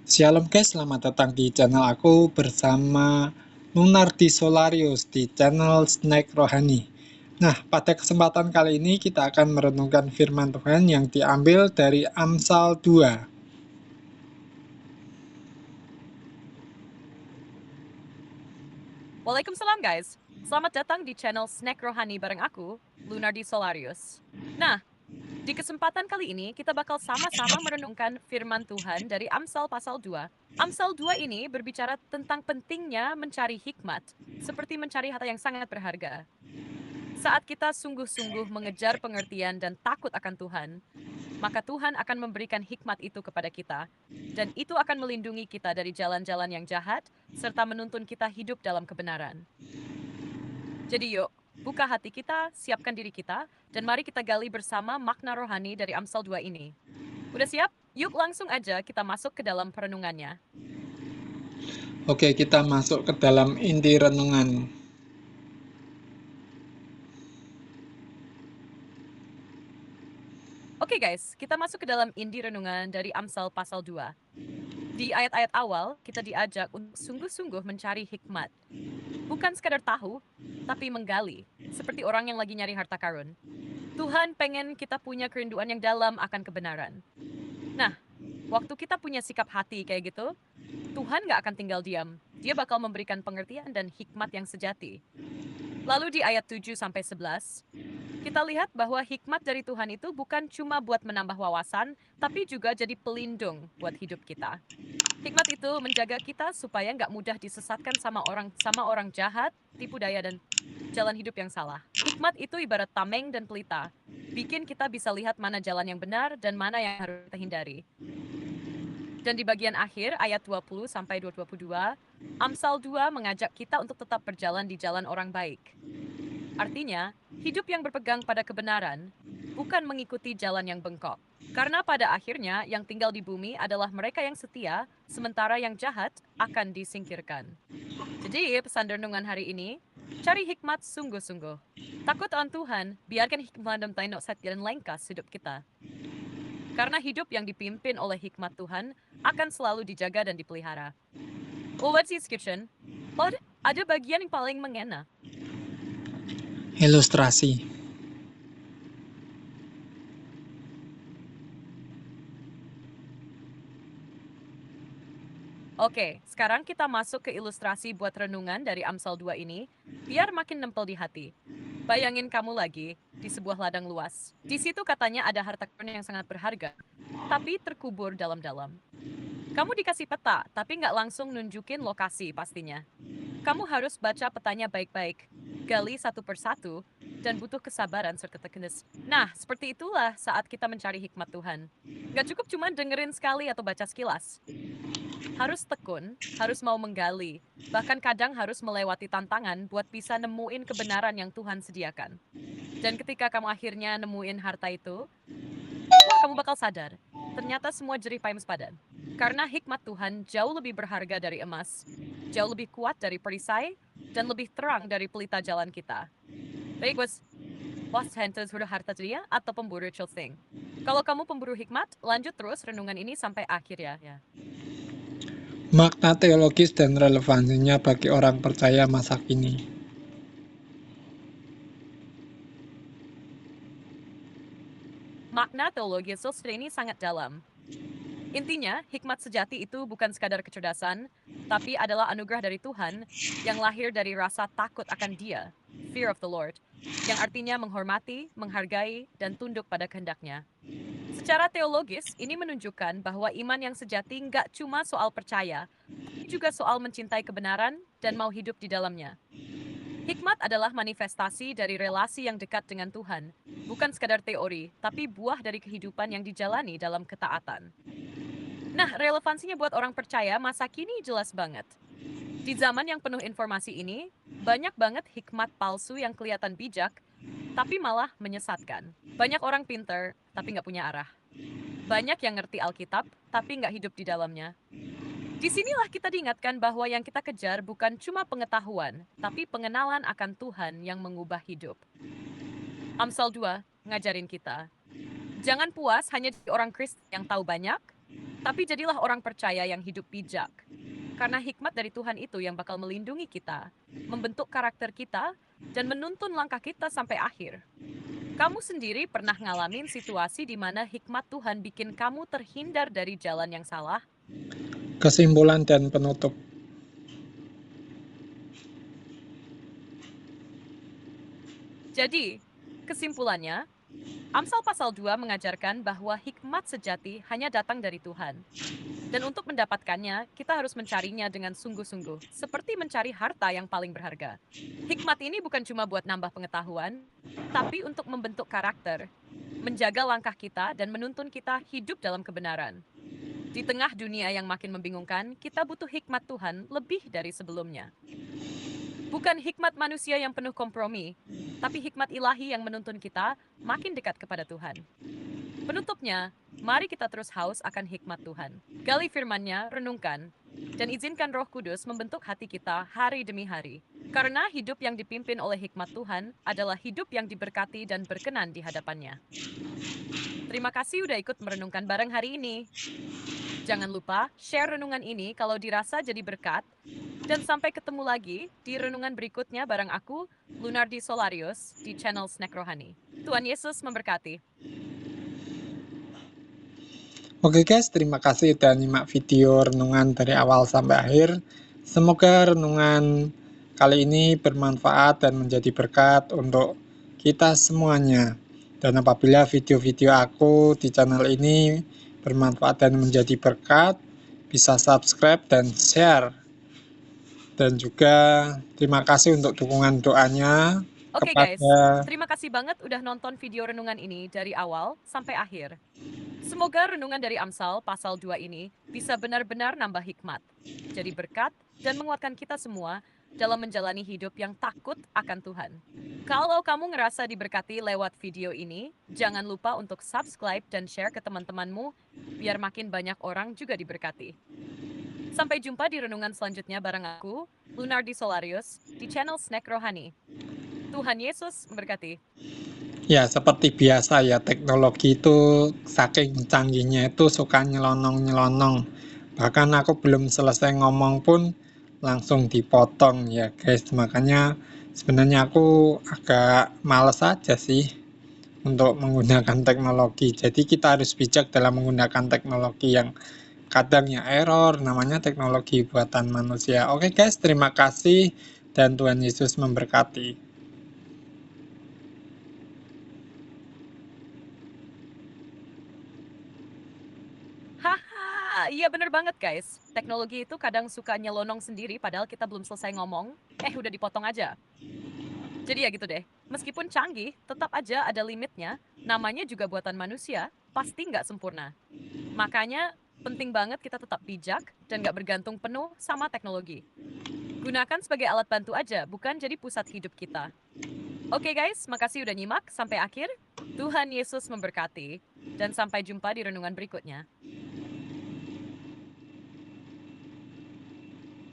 Shalom guys, selamat datang di channel aku bersama Lunardi Solarius di channel Snack Rohani. Nah, pada kesempatan kali ini kita akan merenungkan firman Tuhan yang diambil dari Amsal 2. Waalaikumsalam guys, selamat datang di channel Snack Rohani bareng aku, Lunardi Solarius. Nah, di kesempatan kali ini kita bakal sama-sama merenungkan firman Tuhan dari Amsal pasal 2. Amsal 2 ini berbicara tentang pentingnya mencari hikmat, seperti mencari harta yang sangat berharga. Saat kita sungguh-sungguh mengejar pengertian dan takut akan Tuhan, maka Tuhan akan memberikan hikmat itu kepada kita, dan itu akan melindungi kita dari jalan-jalan yang jahat, serta menuntun kita hidup dalam kebenaran. Jadi yuk, buka hati kita, siapkan diri kita, dan mari kita gali bersama makna rohani dari Amsal 2 ini. Udah siap? Yuk langsung aja kita masuk ke dalam perenungannya. Oke, kita masuk ke dalam inti renungan. Oke guys, kita masuk ke dalam inti renungan dari Amsal pasal 2. Di ayat-ayat awal, kita diajak untuk sungguh-sungguh mencari hikmat. Bukan sekadar tahu, tapi menggali, seperti orang yang lagi nyari harta karun. Tuhan pengen kita punya kerinduan yang dalam akan kebenaran. Nah, waktu kita punya sikap hati kayak gitu, Tuhan nggak akan tinggal diam. Dia bakal memberikan pengertian dan hikmat yang sejati. Lalu di ayat 7-11, kita lihat bahwa hikmat dari Tuhan itu bukan cuma buat menambah wawasan, tapi juga jadi pelindung buat hidup kita. Hikmat itu menjaga kita supaya nggak mudah disesatkan sama orang jahat, tipu daya, dan jalan hidup yang salah. Hikmat itu ibarat tameng dan pelita, bikin kita bisa lihat mana jalan yang benar dan mana yang harus kita hindari. Dan di bagian akhir, ayat 20-22, Amsal 2 mengajak kita untuk tetap berjalan di jalan orang baik. Artinya, hidup yang berpegang pada kebenaran bukan mengikuti jalan yang bengkok. Karena pada akhirnya yang tinggal di bumi adalah mereka yang setia, sementara yang jahat akan disingkirkan. Jadi pesan renungan hari ini, cari hikmat sungguh-sungguh. Takut akan Tuhan, biarkan hikmat dan tainok dan lengkas hidup kita. Karena hidup yang dipimpin oleh hikmat Tuhan akan selalu dijaga dan dipelihara. Let's Kitchen, ada bagian yang paling mengena. Ilustrasi. Oke, sekarang kita masuk ke ilustrasi buat renungan dari Amsal 2 ini, biar makin nempel di hati. Bayangin kamu lagi di sebuah ladang luas. Di situ katanya ada harta karun yang sangat berharga, tapi terkubur dalam-dalam. Kamu dikasih peta, tapi nggak langsung nunjukin lokasi pastinya. Kamu harus baca petanya baik-baik, gali satu persatu, dan butuh kesabaran serta tekenis. Nah, seperti itulah saat kita mencari hikmat Tuhan. Nggak cukup cuma dengerin sekali atau baca sekilas. Harus tekun, harus mau menggali, bahkan kadang harus melewati tantangan buat bisa nemuin kebenaran yang Tuhan sediakan. Dan ketika kamu akhirnya nemuin harta itu, kamu bakal sadar, ternyata semua jerih payah sepadan. Karena hikmat Tuhan jauh lebih berharga dari emas, jauh lebih kuat dari perisai, dan lebih terang dari pelita jalan kita. Baik, was hunters sudah harta dia atau pemburu thing. Kalau kamu pemburu hikmat, lanjut terus renungan ini sampai akhir ya. Makna teologis dan relevansinya bagi orang percaya masa kini. Makna teologis ini sangat dalam. Intinya, hikmat sejati itu bukan sekadar kecerdasan, tapi adalah anugerah dari Tuhan yang lahir dari rasa takut akan Dia, fear of the Lord, yang artinya menghormati, menghargai, dan tunduk pada kehendak-Nya. Secara teologis, ini menunjukkan bahwa iman yang sejati nggak cuma soal percaya, tapi juga soal mencintai kebenaran dan mau hidup di dalamnya. Hikmat adalah manifestasi dari relasi yang dekat dengan Tuhan, bukan sekadar teori, tapi buah dari kehidupan yang dijalani dalam ketaatan. Nah, relevansinya buat orang percaya masa kini jelas banget. Di zaman yang penuh informasi ini, banyak banget hikmat palsu yang kelihatan bijak, tapi malah menyesatkan. Banyak orang pinter, tapi nggak punya arah. Banyak yang ngerti Alkitab, tapi nggak hidup di dalamnya. Disinilah kita diingatkan bahwa yang kita kejar bukan cuma pengetahuan, tapi pengenalan akan Tuhan yang mengubah hidup. Amsal 2 ngajarin kita, jangan puas hanya di orang Kristen yang tahu banyak, Tapi jadilah orang percaya yang hidup bijak. Karena hikmat dari Tuhan itu yang bakal melindungi kita, membentuk karakter kita, dan menuntun langkah kita sampai akhir. Kamu sendiri pernah ngalamin situasi di mana hikmat Tuhan bikin kamu terhindar dari jalan yang salah? Kesimpulan dan penutup. Jadi, kesimpulannya, Amsal pasal 2 mengajarkan bahwa hikmat sejati hanya datang dari Tuhan. Dan untuk mendapatkannya, kita harus mencarinya dengan sungguh-sungguh, seperti mencari harta yang paling berharga. Hikmat ini bukan cuma buat nambah pengetahuan, tapi untuk membentuk karakter, menjaga langkah kita, dan menuntun kita hidup dalam kebenaran. Di tengah dunia yang makin membingungkan, kita butuh hikmat Tuhan lebih dari sebelumnya. Bukan hikmat manusia yang penuh kompromi, tapi hikmat ilahi yang menuntun kita makin dekat kepada Tuhan. Penutupnya, mari kita terus haus akan hikmat Tuhan. Gali firman-Nya, renungkan, dan izinkan Roh Kudus membentuk hati kita hari demi hari. Karena hidup yang dipimpin oleh hikmat Tuhan adalah hidup yang diberkati dan berkenan di hadapan-Nya. Terima kasih udah ikut merenungkan bareng hari ini. Jangan lupa share renungan ini kalau dirasa jadi berkat. Dan sampai ketemu lagi di renungan berikutnya bareng aku, Lunardi Solarius, di channel Snack Rohani. Tuhan Yesus memberkati. Oke guys, terima kasih udah nyimak video renungan dari awal sampai akhir. Semoga renungan kali ini bermanfaat dan menjadi berkat untuk kita semuanya. Dan apabila video-video aku di channel ini bermanfaat dan menjadi berkat, bisa subscribe dan share. Dan juga terima kasih untuk dukungan doanya Oke guys, kepada terima kasih banget udah nonton video renungan ini dari awal sampai akhir. Semoga renungan dari Amsal pasal 2 ini bisa benar-benar nambah hikmat, jadi berkat, dan menguatkan kita semua dalam menjalani hidup yang takut akan Tuhan. Kalau kamu ngerasa diberkati lewat video ini, jangan lupa untuk subscribe dan share ke teman-temanmu, biar makin banyak orang juga diberkati. Sampai jumpa di renungan selanjutnya bareng aku, Lunardi Solarius, di channel Snack Rohani. Tuhan Yesus memberkati. ya seperti biasa ya, teknologi itu saking canggihnya itu suka nyelonong-nyelonong. Bahkan aku belum selesai ngomong pun langsung dipotong ya guys. Makanya sebenarnya aku agak males aja sih untuk menggunakan teknologi. Jadi kita harus bijak dalam menggunakan teknologi yang kadang ya error, namanya teknologi buatan manusia. Oke guys, terima kasih dan Tuhan Yesus memberkati. Haha, iya bener banget guys. Teknologi itu kadang suka nyelonong sendiri padahal kita belum selesai ngomong, udah dipotong aja. Jadi ya gitu deh, meskipun canggih, tetap aja ada limitnya, namanya juga buatan manusia, pasti nggak sempurna. Makanya, penting banget kita tetap bijak dan nggak bergantung penuh sama teknologi. Gunakan sebagai alat bantu aja, bukan jadi pusat hidup kita. Oke guys, makasih udah nyimak sampai akhir. Tuhan Yesus memberkati, dan sampai jumpa di renungan berikutnya.